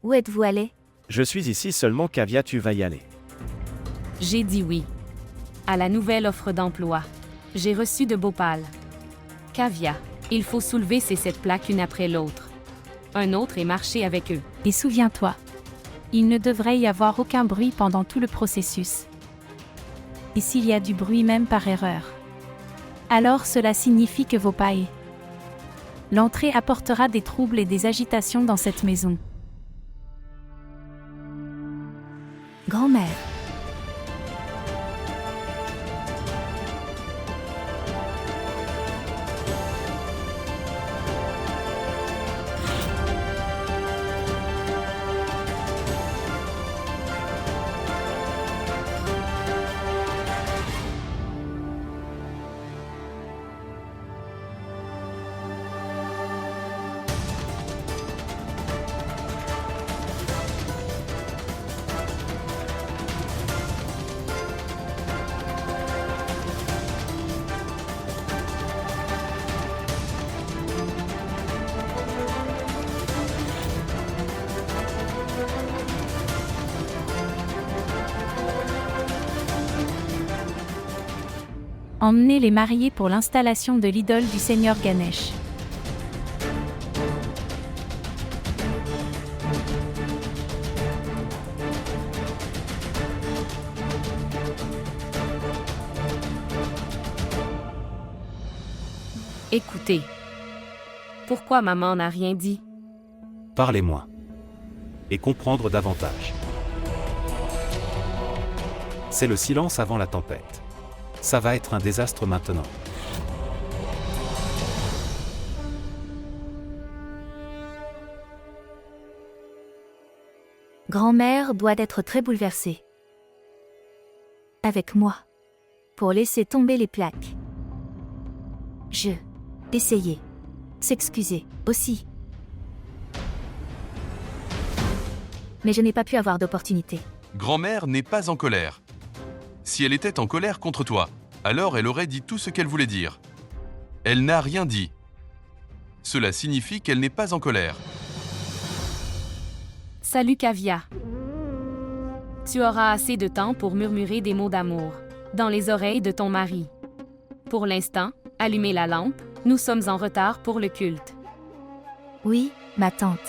Où êtes-vous allé? Je suis ici seulement Kavya, tu vas y aller. J'ai dit oui. À la nouvelle offre d'emploi. J'ai reçu de Bhopal. Kavya, il faut soulever ces 7 plaques une après l'autre. Un autre et marcher avec eux. Et souviens-toi, il ne devrait y avoir aucun bruit pendant tout le processus. Et s'il y a du bruit même par erreur, alors cela signifie que Vopai. L'entrée apportera des troubles et des agitations dans cette maison. Grand-mère. Emmenez les mariés pour l'installation de l'idole du Seigneur Ganesh. Écoutez. Pourquoi maman n'a rien dit? Parlez-moi. Et comprendre davantage. C'est le silence avant la tempête. Ça va être un désastre maintenant. Grand-mère doit être très bouleversée. Avec moi. Pour laisser tomber les plaques. Essayer. S'excuser, aussi. Mais je n'ai pas pu avoir d'opportunité. Grand-mère n'est pas en colère. Si elle était en colère contre toi, alors elle aurait dit tout ce qu'elle voulait dire. Elle n'a rien dit. Cela signifie qu'elle n'est pas en colère. Salut Kavya. Tu auras assez de temps pour murmurer des mots d'amour dans les oreilles de ton mari. Pour l'instant, allumez la lampe, nous sommes en retard pour le culte. Oui, ma tante.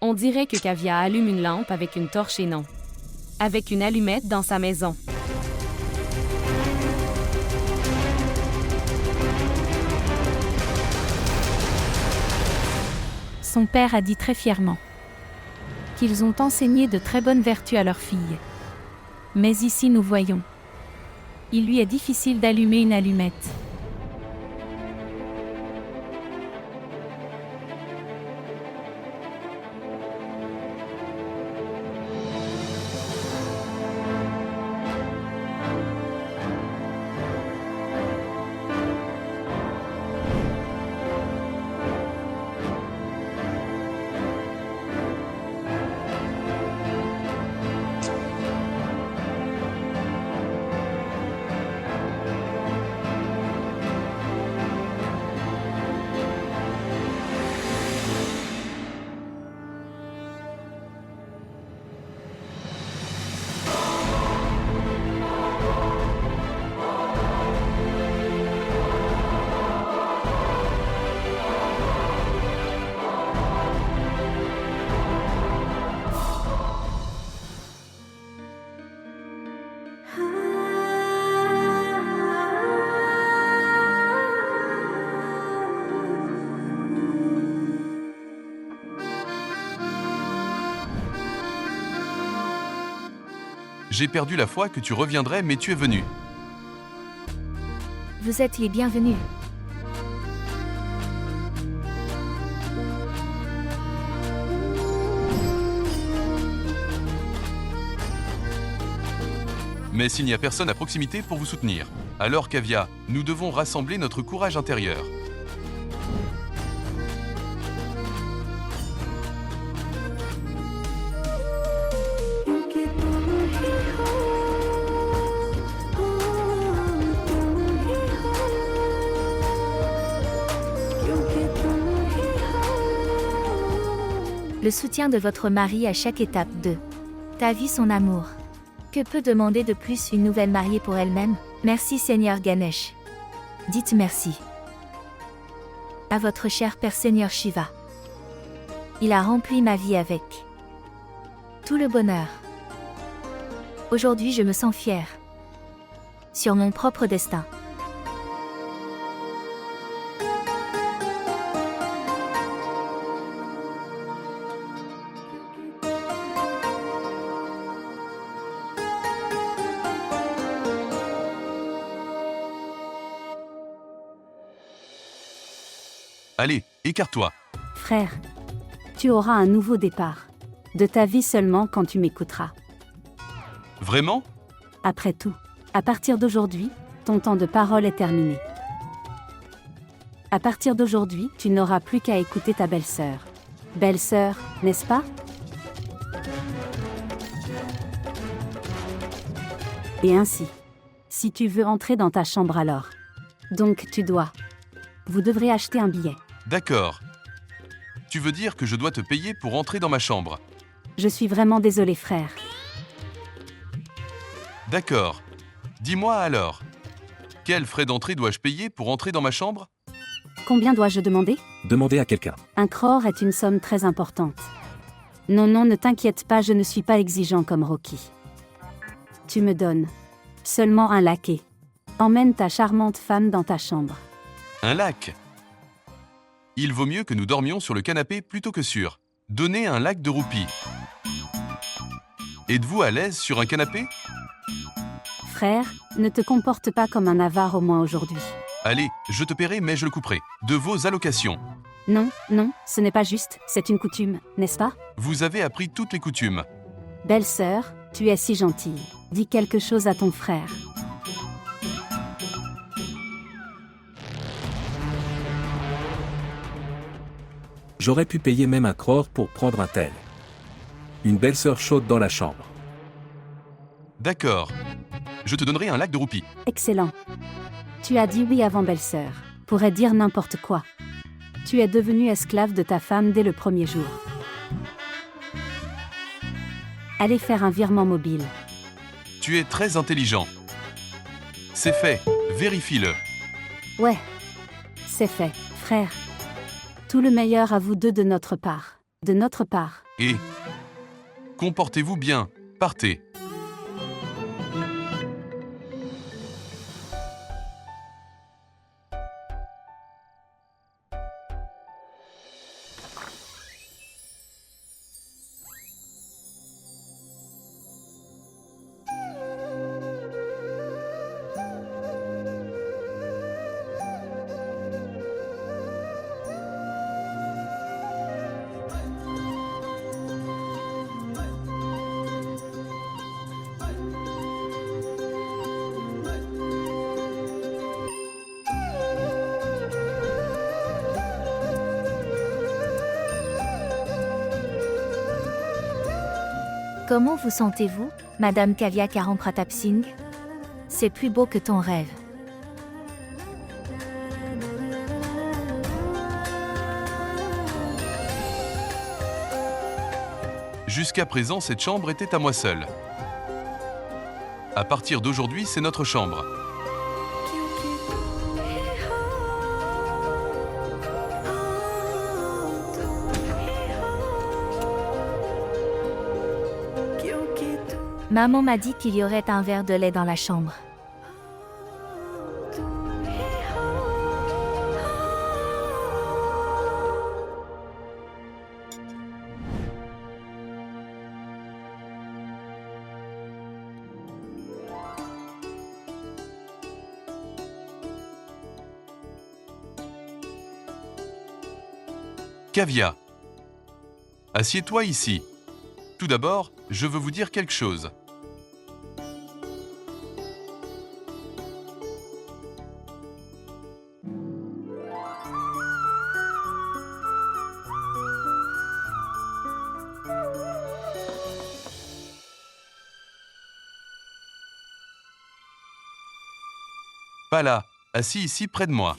On dirait que Kavya allume une lampe avec une torche et non avec une allumette dans sa maison. Son père a dit très fièrement qu'ils ont enseigné de très bonnes vertus à leur fille. Mais ici nous voyons. Il lui est difficile d'allumer une allumette. J'ai perdu la foi que tu reviendrais, mais tu es venu. Vous êtes les bienvenus. Mais s'il n'y a personne à proximité pour vous soutenir, alors Kavya, nous devons rassembler notre courage intérieur. Le soutien de votre mari à chaque étape de ta vie, son amour. Que peut demander de plus une nouvelle mariée pour elle-même? Merci Seigneur Ganesh. Dites merci. À votre cher Père Seigneur Shiva. Il a rempli ma vie avec tout le bonheur. Aujourd'hui je me sens fière sur mon propre destin. Allez, écarte-toi. Frère, tu auras un nouveau départ. De ta vie seulement quand tu m'écouteras. Vraiment? Après tout, à partir d'aujourd'hui, ton temps de parole est terminé. À partir d'aujourd'hui, tu n'auras plus qu'à écouter ta belle-sœur. Belle-sœur, n'est-ce pas? Et ainsi, si tu veux entrer dans ta chambre alors. Donc tu dois. Vous devrez acheter un billet. D'accord. Tu veux dire que je dois te payer pour entrer dans ma chambre? Je suis vraiment désolé, frère. D'accord. Dis-moi alors. Quels frais d'entrée dois-je payer pour entrer dans ma chambre? Combien dois-je demander? Demandez à quelqu'un. Un crore est une somme très importante. Non, non, ne t'inquiète pas, je ne suis pas exigeant comme Rocky. Tu me donnes seulement un laquais. Emmène ta charmante femme dans ta chambre. Un lac. Il vaut mieux que nous dormions sur le canapé plutôt que sur. Donnez un lac de roupies. Êtes-vous à l'aise sur un canapé? Frère, ne te comporte pas comme un avare au moins aujourd'hui. Allez, je te paierai mais je le couperai. De vos allocations. Non, non, ce n'est pas juste, c'est une coutume, n'est-ce pas? Vous avez appris toutes les coutumes. Belle-sœur, tu es si gentille. Dis quelque chose à ton frère. J'aurais pu payer même un crore pour prendre un tel. Une belle-sœur chaude dans la chambre. D'accord. Je te donnerai un lac de roupies. Excellent. Tu as dit oui avant belle-sœur. Pourrait dire n'importe quoi. Tu es devenu esclave de ta femme dès le premier jour. Allez faire un virement mobile. Tu es très intelligent. C'est fait. Vérifie-le. Ouais. C'est fait, frère. Tout le meilleur à vous deux de notre part. De notre part. Et comportez-vous bien. Partez. Comment vous sentez-vous, Madame Kavya Karan Pratap Singh? C'est plus beau que ton rêve. Jusqu'à présent, cette chambre était à moi seul. À partir d'aujourd'hui, c'est notre chambre. Maman m'a dit qu'il y aurait un verre de lait dans la chambre. Kavya. Assieds-toi ici. Tout d'abord, je veux vous dire quelque chose. Pas là, assis ici près de moi.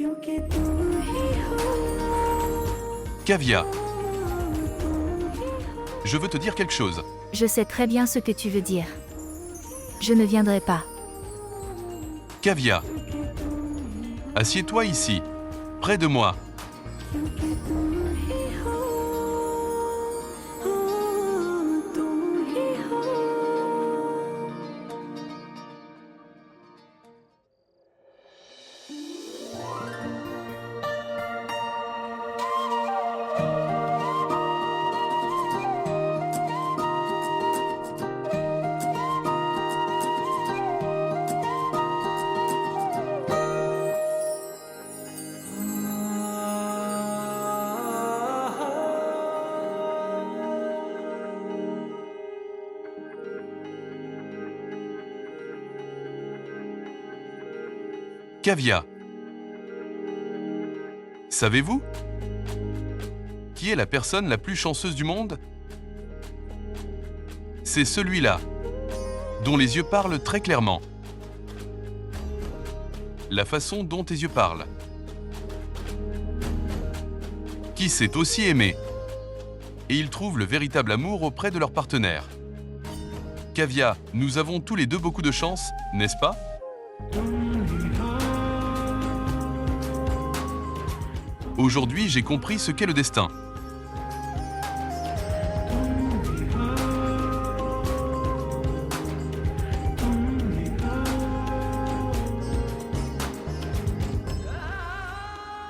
Kavya. Je veux te dire quelque chose. Je sais très bien ce que tu veux dire. Je ne viendrai pas. Kavya. Assieds-toi ici, près de moi. Kavya. Savez-vous qui est la personne la plus chanceuse du monde? C'est celui-là, dont les yeux parlent très clairement. La façon dont tes yeux parlent. Qui sait aussi aimer. Et ils trouvent le véritable amour auprès de leur partenaire. Kavya, nous avons tous les deux beaucoup de chance, n'est-ce pas? Aujourd'hui, j'ai compris ce qu'est le destin.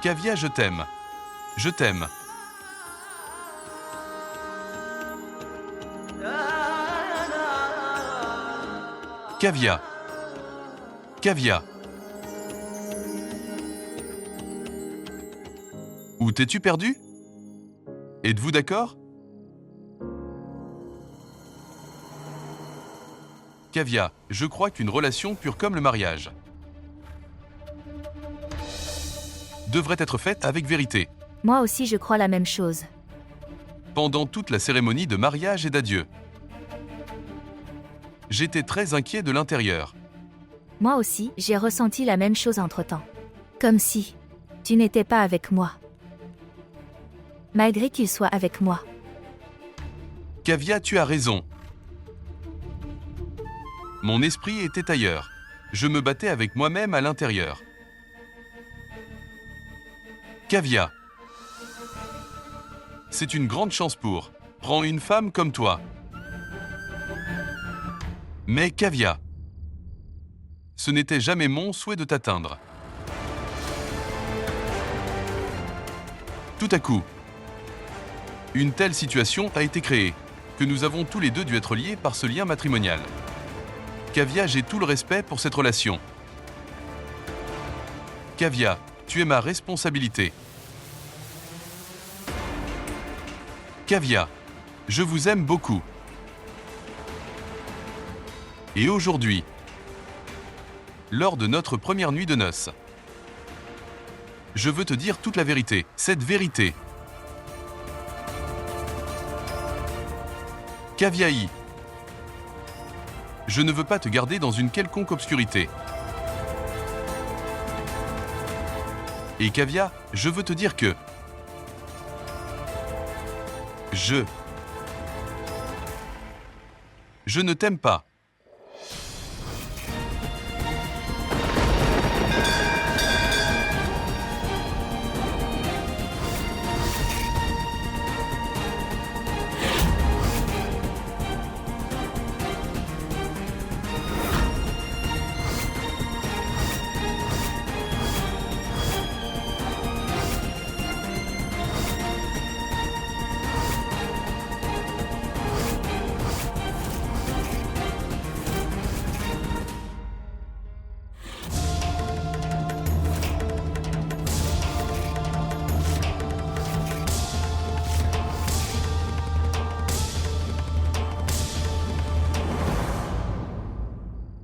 Kavya, je t'aime. Je t'aime. Kavya. Kavya. Où t'es-tu perdu? Êtes-vous d'accord? Kavya, je crois qu'une relation pure comme le mariage devrait être faite avec vérité. Moi aussi je crois la même chose. Pendant toute la cérémonie de mariage et d'adieu, j'étais très inquiet de l'intérieur. Moi aussi, j'ai ressenti la même chose entre-temps. Comme si tu n'étais pas avec moi. Malgré qu'il soit avec moi. Kavya, tu as raison. Mon esprit était ailleurs. Je me battais avec moi-même à l'intérieur. Kavya. C'est une grande chance pour. Prends une femme comme toi. Mais Kavya. Ce n'était jamais mon souhait de t'atteindre. Tout à coup, une telle situation a été créée, que nous avons tous les deux dû être liés par ce lien matrimonial. Kavya, j'ai tout le respect pour cette relation. Kavya, tu es ma responsabilité. Kavya, je vous aime beaucoup. Et aujourd'hui, lors de notre première nuit de noces, je veux te dire toute la vérité, cette vérité. Kavyaï, je ne veux pas te garder dans une quelconque obscurité. Et Kavya, je veux te dire que je ne t'aime pas.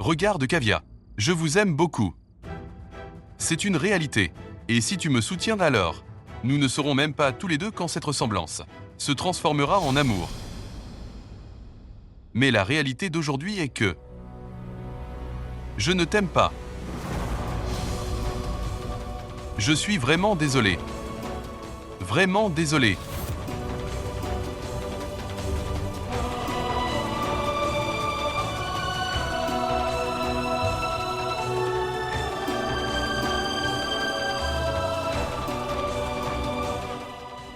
Regarde Kavya, je vous aime beaucoup. C'est une réalité. Et si tu me soutiens alors, nous ne serons même pas tous les deux quand cette ressemblance se transformera en amour. Mais la réalité d'aujourd'hui est que je ne t'aime pas. Je suis vraiment désolé. Vraiment désolé.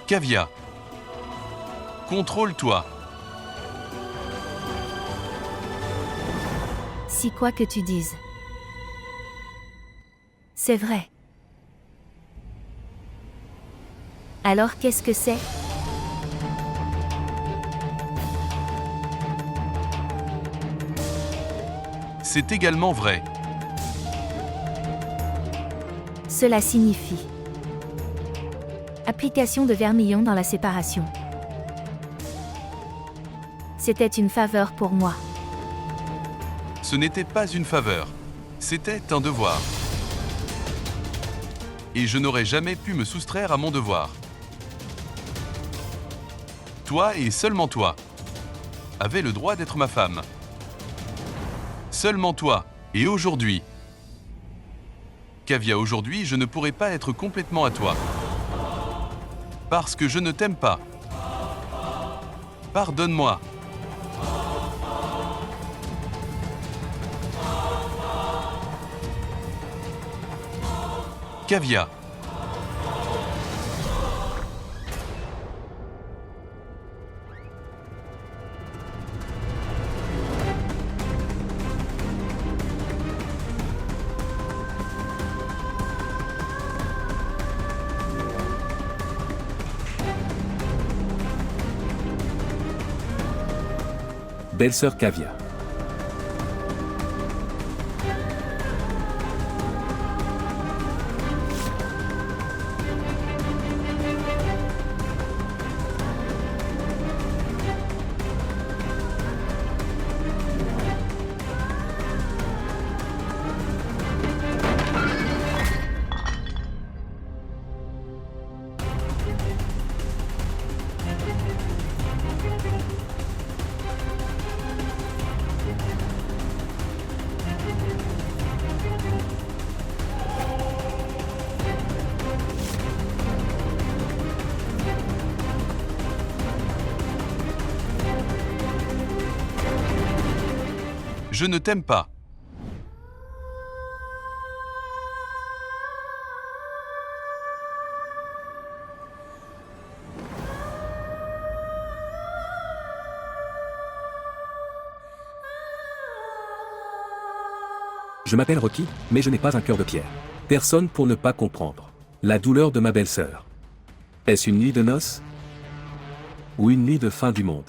Kavya. Contrôle-toi. Si quoi que tu dises. C'est vrai. Alors qu'est-ce que c'est? C'est également vrai. Cela signifie application de vermillon dans la séparation. C'était une faveur pour moi. Ce n'était pas une faveur. C'était un devoir. Et je n'aurais jamais pu me soustraire à mon devoir. Toi et seulement toi avais le droit d'être ma femme. Seulement toi, et aujourd'hui. Kavya, aujourd'hui, je ne pourrais pas être complètement à toi. Parce que je ne t'aime pas. Pardonne-moi. Kavya. Belle-sœur Kavya. Je ne t'aime pas. Je m'appelle Rocky, mais je n'ai pas un cœur de pierre. Personne pour ne pas comprendre la douleur de ma belle-sœur. Est-ce une nuit de noces? Ou une nuit de fin du monde?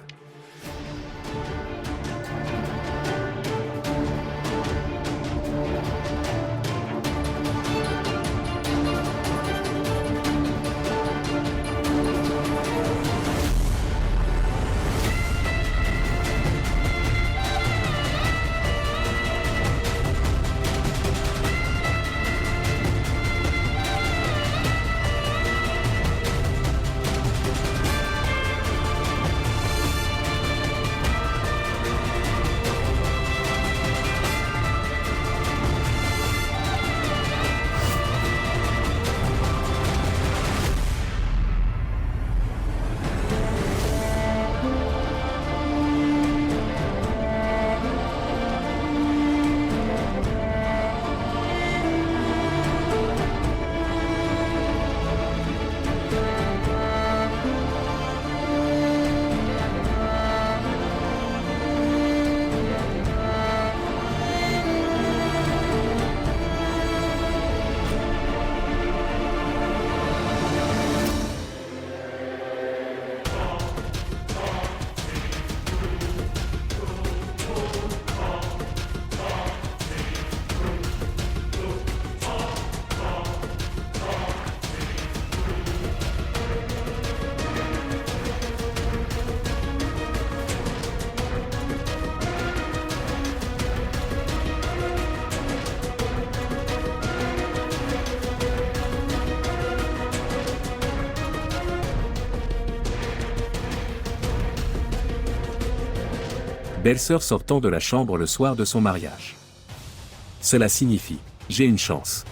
Belle-sœur sortant de la chambre le soir de son mariage. Cela signifie, j'ai une chance.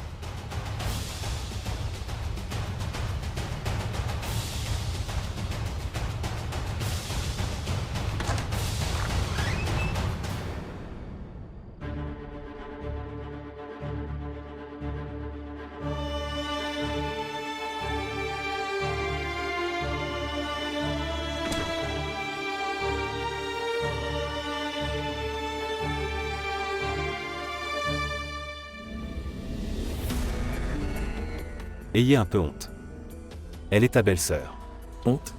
Ayez un peu honte. Elle est ta belle-sœur. Honte?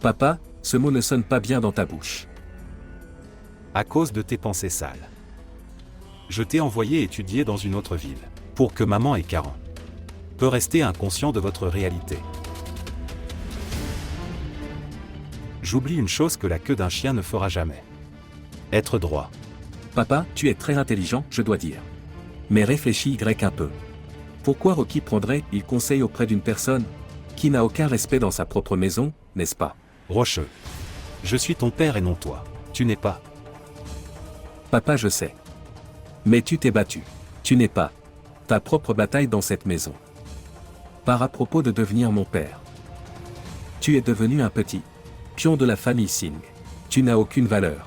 Papa, ce mot ne sonne pas bien dans ta bouche. À cause de tes pensées sales. Je t'ai envoyé étudier dans une autre ville, pour que maman et Karen peut rester inconscient de votre réalité. J'oublie une chose que la queue d'un chien ne fera jamais. Être droit. Papa, tu es très intelligent, je dois dire. Mais réfléchis un peu. Pourquoi Rocky prendrait-il conseil auprès d'une personne qui n'a aucun respect dans sa propre maison, n'est-ce pas? Rocheux. Je suis ton père et non toi. Tu n'es pas. Papa, je sais. Mais tu t'es battu. Tu n'es pas ta propre bataille dans cette maison. Par à propos de devenir mon père. Tu es devenu un petit pion de la famille Singh. Tu n'as aucune valeur.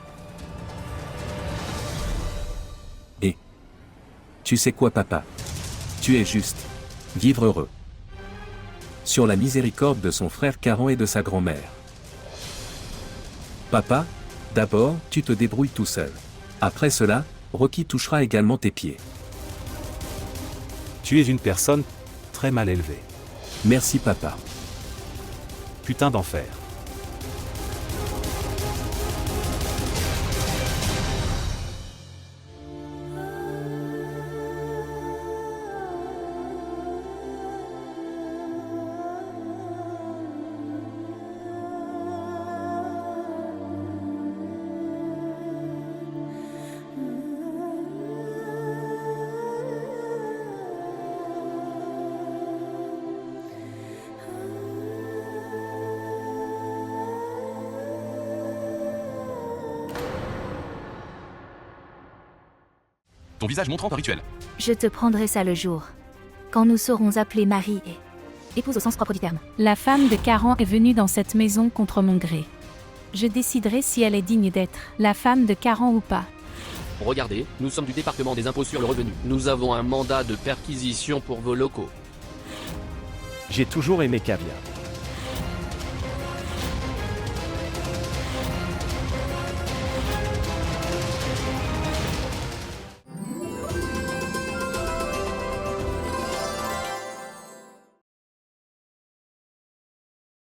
Et tu sais quoi, papa? Tu es juste vivre heureux. Sur la miséricorde de son frère Karen et de sa grand-mère. Papa, d'abord, tu te débrouilles tout seul. Après cela, Rocky touchera également tes pieds. Tu es une personne très mal élevée. Merci, papa. Putain d'enfer. Ton visage montrant un rituel. Je te prendrai ça le jour. Quand nous saurons appeler Marie et épouse au sens propre du terme. La femme de Karen est venue dans cette maison contre mon gré. Je déciderai si elle est digne d'être la femme de Karen ou pas. Regardez, nous sommes du département des impôts sur le revenu. Nous avons un mandat de perquisition pour vos locaux. J'ai toujours aimé Kavia.